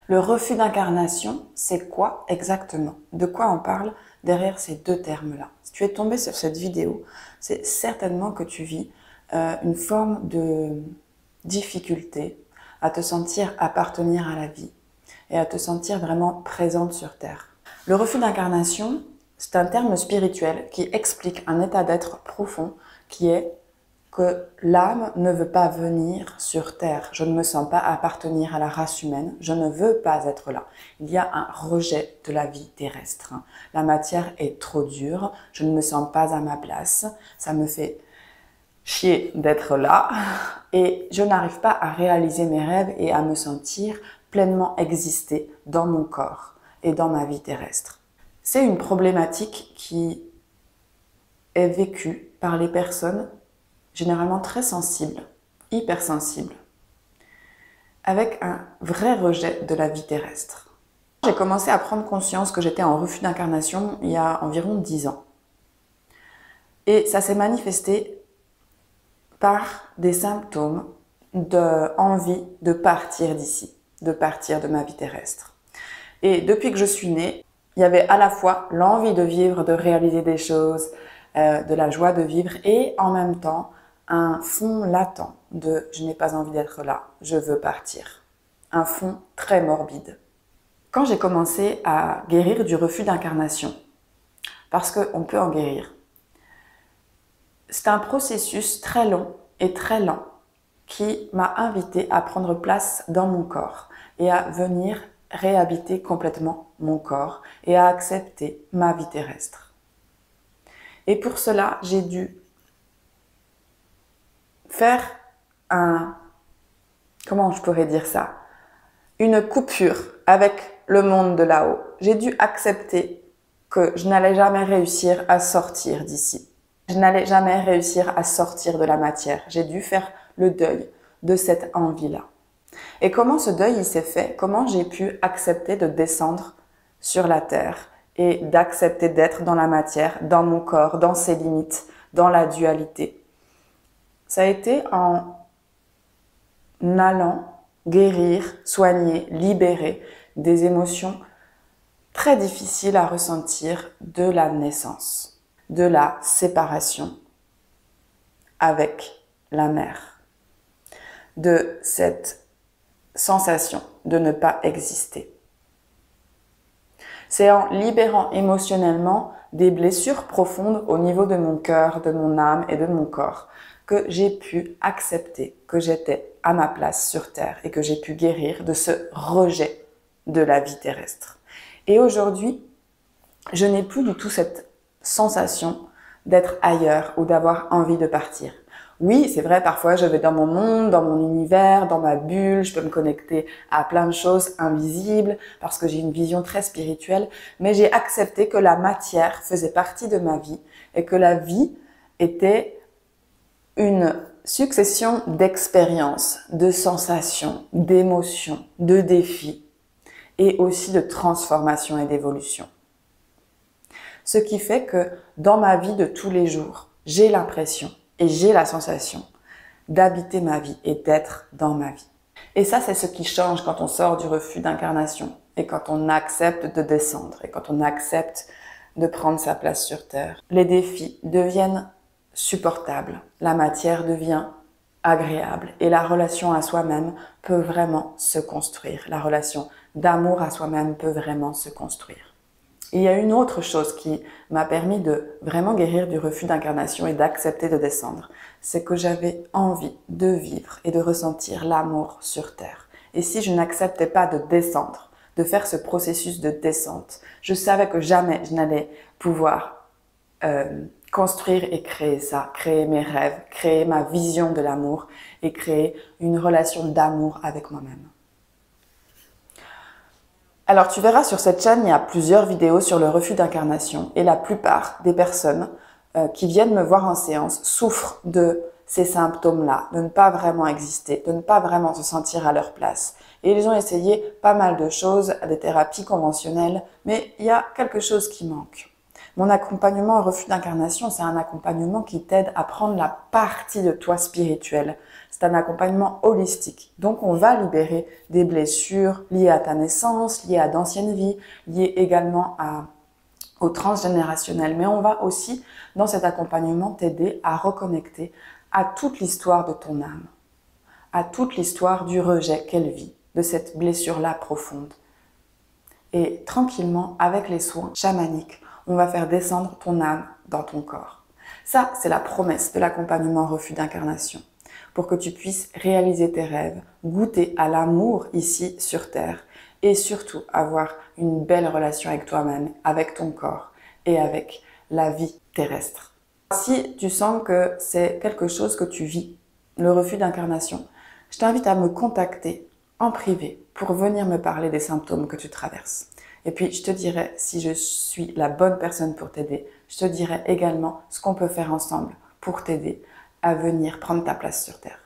Le refus d'incarnation, c'est quoi exactement? De quoi on parle derrière ces deux termes-là? Si tu es tombé sur cette vidéo, c'est certainement que tu vis une forme de difficulté à te sentir appartenir à la vie et à te sentir vraiment présente sur Terre. Le refus d'incarnation, c'est un terme spirituel qui explique un état d'être profond qui est que l'âme ne veut pas venir sur Terre. Je ne me sens pas appartenir à la race humaine. Je ne veux pas être là. Il y a un rejet de la vie terrestre. La matière est trop dure. Je ne me sens pas à ma place. Ça me fait chier d'être là. Et je n'arrive pas à réaliser mes rêves et à me sentir pleinement exister dans mon corps et dans ma vie terrestre. C'est une problématique qui est vécue par les personnes généralement très sensibles, hypersensibles, avec un vrai rejet de la vie terrestre. J'ai commencé à prendre conscience que j'étais en refus d'incarnation il y a environ 10 ans. Et ça s'est manifesté par des symptômes d'envie de partir d'ici, de partir de ma vie terrestre. Et depuis que je suis née, il y avait à la fois l'envie de vivre, de réaliser des choses, de la joie de vivre et en même temps un fond latent de « je n'ai pas envie d'être là, je veux partir ». Un fond très morbide. Quand j'ai commencé à guérir du refus d'incarnation, parce qu'on peut en guérir, c'est un processus très long et très lent qui m'a invité à prendre place dans mon corps et à venir réhabiter complètement mon corps et à accepter ma vie terrestre. Et pour cela, j'ai dû faire comment je pourrais dire ça, une coupure avec le monde de là-haut. J'ai dû accepter que je n'allais jamais réussir à sortir d'ici. Je n'allais jamais réussir à sortir de la matière. J'ai dû faire le deuil de cette envie-là. Et comment ce deuil il s'est fait? Comment j'ai pu accepter de descendre sur la terre et d'accepter d'être dans la matière, dans mon corps, dans ses limites, dans la dualité? Ça a été en allant guérir, soigner, libérer des émotions très difficiles à ressentir de la naissance, de la séparation avec la mère, de cette sensation de ne pas exister. C'est en libérant émotionnellement des blessures profondes au niveau de mon cœur, de mon âme et de mon corps que j'ai pu accepter que j'étais à ma place sur Terre et que j'ai pu guérir de ce rejet de la vie terrestre. Et aujourd'hui, je n'ai plus du tout cette sensation d'être ailleurs ou d'avoir envie de partir. Oui, c'est vrai, parfois je vais dans mon monde, dans mon univers, dans ma bulle, je peux me connecter à plein de choses invisibles parce que j'ai une vision très spirituelle, mais j'ai accepté que la matière faisait partie de ma vie et que la vie était une succession d'expériences, de sensations, d'émotions, de défis et aussi de transformation et d'évolution. Ce qui fait que dans ma vie de tous les jours, j'ai l'impression et j'ai la sensation d'habiter ma vie et d'être dans ma vie. Et ça, c'est ce qui change quand on sort du refus d'incarnation et quand on accepte de descendre et quand on accepte de prendre sa place sur Terre. Les défis deviennent supportable, la matière devient agréable et la relation à soi-même peut vraiment se construire. La relation d'amour à soi-même peut vraiment se construire. Et il y a une autre chose qui m'a permis de vraiment guérir du refus d'incarnation et d'accepter de descendre, c'est que j'avais envie de vivre et de ressentir l'amour sur Terre. Et si je n'acceptais pas de descendre, de faire ce processus de descente, je savais que jamais je n'allais pouvoir construire et créer ça, créer mes rêves, créer ma vision de l'amour et créer une relation d'amour avec moi-même. Alors tu verras sur cette chaîne, il y a plusieurs vidéos sur le refus d'incarnation et la plupart des personnes qui viennent me voir en séance souffrent de ces symptômes-là, de ne pas vraiment exister, de ne pas vraiment se sentir à leur place. Et ils ont essayé pas mal de choses, des thérapies conventionnelles, mais il y a quelque chose qui manque. Mon accompagnement au refus d'incarnation, c'est un accompagnement qui t'aide à prendre la partie de toi spirituelle, C'est un accompagnement holistique. Donc, on va libérer des blessures liées à ta naissance, liées à d'anciennes vies, liées également au transgénérationnel. Mais on va aussi, dans cet accompagnement, t'aider à reconnecter à toute l'histoire de ton âme, à toute l'histoire du rejet qu'elle vit, de cette blessure-là profonde. Et tranquillement, avec les soins chamaniques, on va faire descendre ton âme dans ton corps. Ça, c'est la promesse de l'accompagnement refus d'incarnation, pour que tu puisses réaliser tes rêves, goûter à l'amour ici sur Terre, et surtout avoir une belle relation avec toi-même, avec ton corps et avec la vie terrestre. Si tu sens que c'est quelque chose que tu vis, le refus d'incarnation, je t'invite à me contacter en privé pour venir me parler des symptômes que tu traverses. Et puis, je te dirai si je suis la bonne personne pour t'aider. Je te dirai également ce qu'on peut faire ensemble pour t'aider à venir prendre ta place sur Terre.